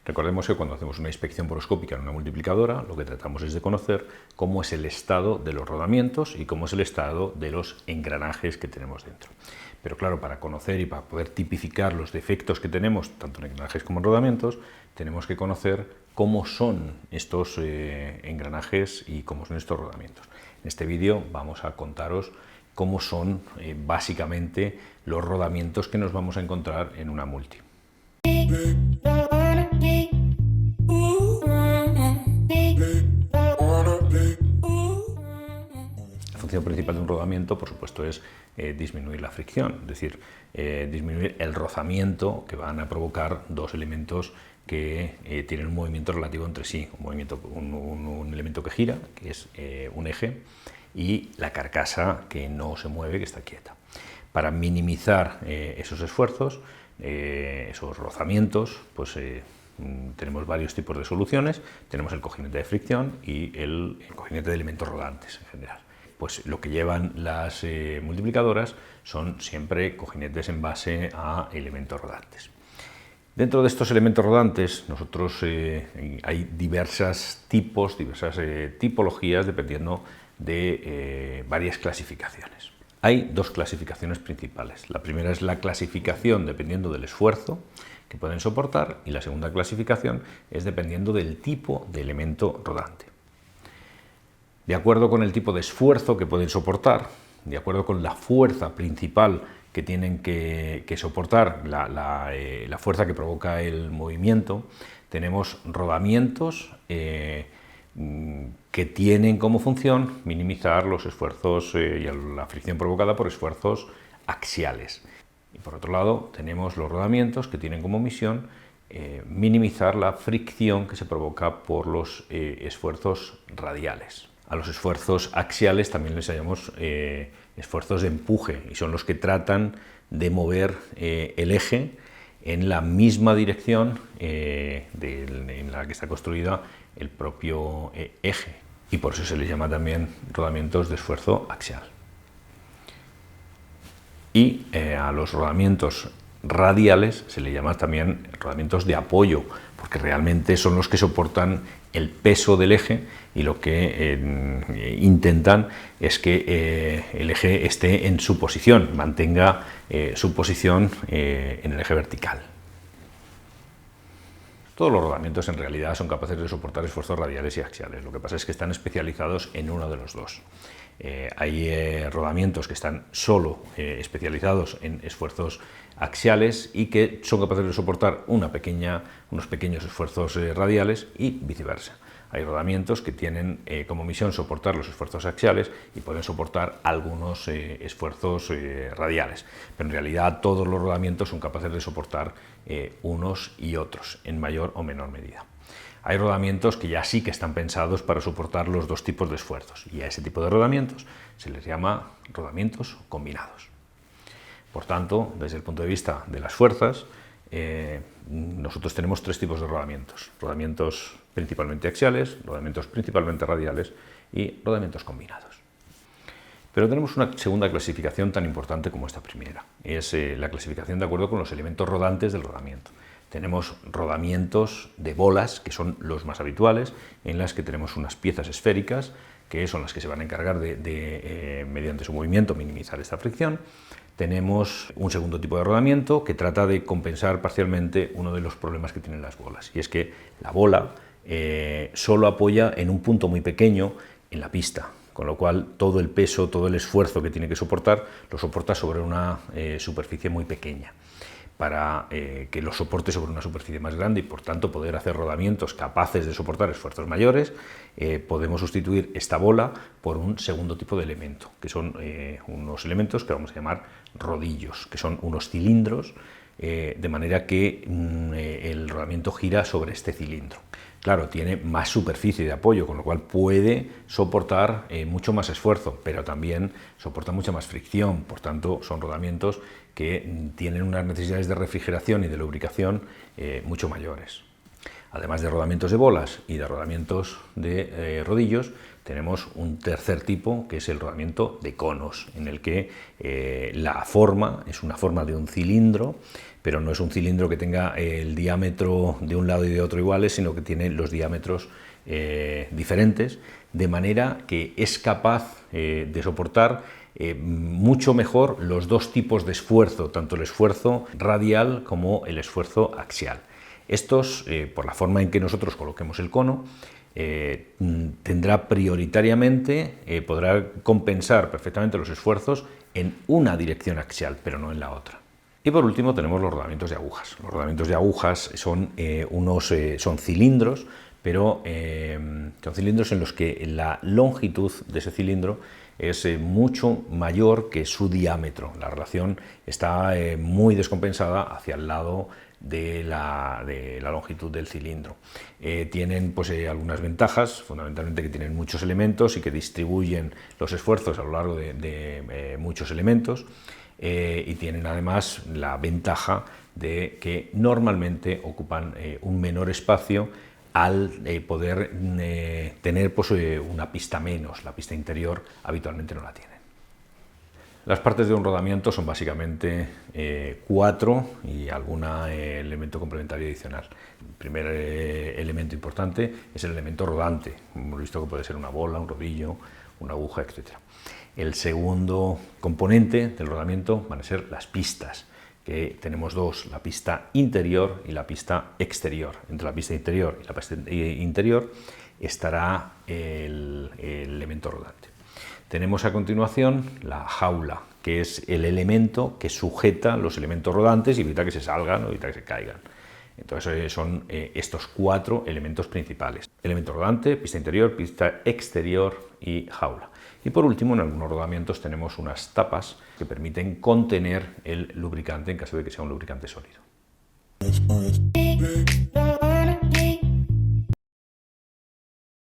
Recordemos que cuando hacemos una inspección poroscópica en una multiplicadora, lo que tratamos es de conocer cómo es el estado de los rodamientos y cómo es el estado de los engranajes que tenemos dentro. Pero claro, para conocer y para poder tipificar los defectos que tenemos, tanto en engranajes como en rodamientos, tenemos que conocer cómo son estos engranajes y cómo son estos rodamientos. En este vídeo vamos a contaros cómo son básicamente los rodamientos que nos vamos a encontrar en una multi. La función principal de un rodamiento, por supuesto, es disminuir la fricción, es decir, disminuir el rozamiento que van a provocar dos elementos que tienen un movimiento relativo entre sí, un elemento que gira, que es un eje, y la carcasa que no se mueve, que está quieta. Para minimizar esos esfuerzos, esos rozamientos, pues tenemos varios tipos de soluciones. Tenemos el cojinete de fricción y el cojinete de elementos rodantes en general. Pues lo que llevan las multiplicadoras son siempre cojinetes en base a elementos rodantes. Dentro de estos elementos rodantes, nosotros hay diversas tipologías dependiendo de varias clasificaciones. Hay dos clasificaciones principales. La primera es la clasificación dependiendo del esfuerzo que pueden soportar y la segunda clasificación es dependiendo del tipo de elemento rodante. De acuerdo con el tipo de esfuerzo que pueden soportar, de acuerdo con la fuerza principal que tienen que soportar, la fuerza que provoca el movimiento, tenemos rodamientos que tienen como función minimizar los esfuerzos y la fricción provocada por esfuerzos axiales. Y por otro lado tenemos los rodamientos que tienen como misión minimizar la fricción que se provoca por los esfuerzos radiales. A los esfuerzos axiales también les llamamos esfuerzos de empuje y son los que tratan de mover el eje en la misma dirección en la que está construida el propio eje, y por eso se les llama también rodamientos de esfuerzo axial. Y a los rodamientos radiales se les llama también rodamientos de apoyo, porque realmente son los que soportan el peso del eje y lo que intentan es que el eje esté en su posición, mantenga su posición en el eje vertical. Todos los rodamientos en realidad son capaces de soportar esfuerzos radiales y axiales, lo que pasa es que están especializados en uno de los dos. Hay rodamientos que están solo especializados en esfuerzos axiales y que son capaces de soportar unos pequeños esfuerzos radiales y viceversa. Hay rodamientos que tienen como misión soportar los esfuerzos axiales y pueden soportar algunos esfuerzos radiales, pero en realidad todos los rodamientos son capaces de soportar unos y otros en mayor o menor medida. Hay rodamientos que ya sí que están pensados para soportar los dos tipos de esfuerzos y a ese tipo de rodamientos se les llama rodamientos combinados. Por tanto, desde el punto de vista de las fuerzas, nosotros tenemos tres tipos de rodamientos: rodamientos principalmente axiales, rodamientos principalmente radiales y rodamientos combinados. Pero tenemos una segunda clasificación tan importante como esta primera, es la clasificación de acuerdo con los elementos rodantes del rodamiento. Tenemos rodamientos de bolas, que son los más habituales, en las que tenemos unas piezas esféricas, que son las que se van a encargar de mediante su movimiento, minimizar esta fricción. Tenemos un segundo tipo de rodamiento que trata de compensar parcialmente uno de los problemas que tienen las bolas, y es que la bola solo apoya en un punto muy pequeño en la pista, con lo cual todo el peso, todo el esfuerzo que tiene que soportar, lo soporta sobre una superficie muy pequeña. Para que lo soporte sobre una superficie más grande y por tanto poder hacer rodamientos capaces de soportar esfuerzos mayores, podemos sustituir esta bola por un segundo tipo de elemento, que son unos elementos que vamos a llamar rodillos, que son unos cilindros, de manera que el rodamiento gira sobre este cilindro. Claro, tiene más superficie de apoyo, con lo cual puede soportar mucho más esfuerzo, pero también soporta mucha más fricción. Por tanto, son rodamientos que tienen unas necesidades de refrigeración y de lubricación mucho mayores. Además de rodamientos de bolas y de rodamientos de rodillos, tenemos un tercer tipo, que es el rodamiento de conos, en el que la forma es una forma de un cilindro, pero no es un cilindro que tenga el diámetro de un lado y de otro iguales, sino que tiene los diámetros diferentes, de manera que es capaz de soportar mucho mejor los dos tipos de esfuerzo, tanto el esfuerzo radial como el esfuerzo axial. Estos, por la forma en que nosotros coloquemos el cono, tendrá prioritariamente, podrá compensar perfectamente los esfuerzos en una dirección axial, pero no en la otra. Y por último tenemos los rodamientos de agujas. Los rodamientos de agujas son son cilindros, pero son cilindros en los que la longitud de ese cilindro es mucho mayor que su diámetro. La relación está muy descompensada hacia el lado de la longitud del cilindro. Tienen pues, algunas ventajas, fundamentalmente que tienen muchos elementos y que distribuyen los esfuerzos a lo largo de muchos elementos, y tienen además la ventaja de que normalmente ocupan un menor espacio al poder tener pues, una pista menos. La pista interior habitualmente no la tienen. Las partes de un rodamiento son básicamente 4 y algún elemento complementario adicional. El primer elemento importante es el elemento rodante. Hemos visto que puede ser una bola, un rodillo, una aguja, etc. El segundo componente del rodamiento van a ser las pistas, que tenemos dos, la pista interior y la pista exterior. Entre la pista interior y la pista interior estará el elemento rodante. Tenemos a continuación la jaula, que es el elemento que sujeta los elementos rodantes y evita que se salgan o evita que se caigan. Entonces son estos 4 elementos principales: elemento rodante, pista interior, pista exterior y jaula. Y por último, en algunos rodamientos tenemos unas tapas que permiten contener el lubricante en caso de que sea un lubricante sólido.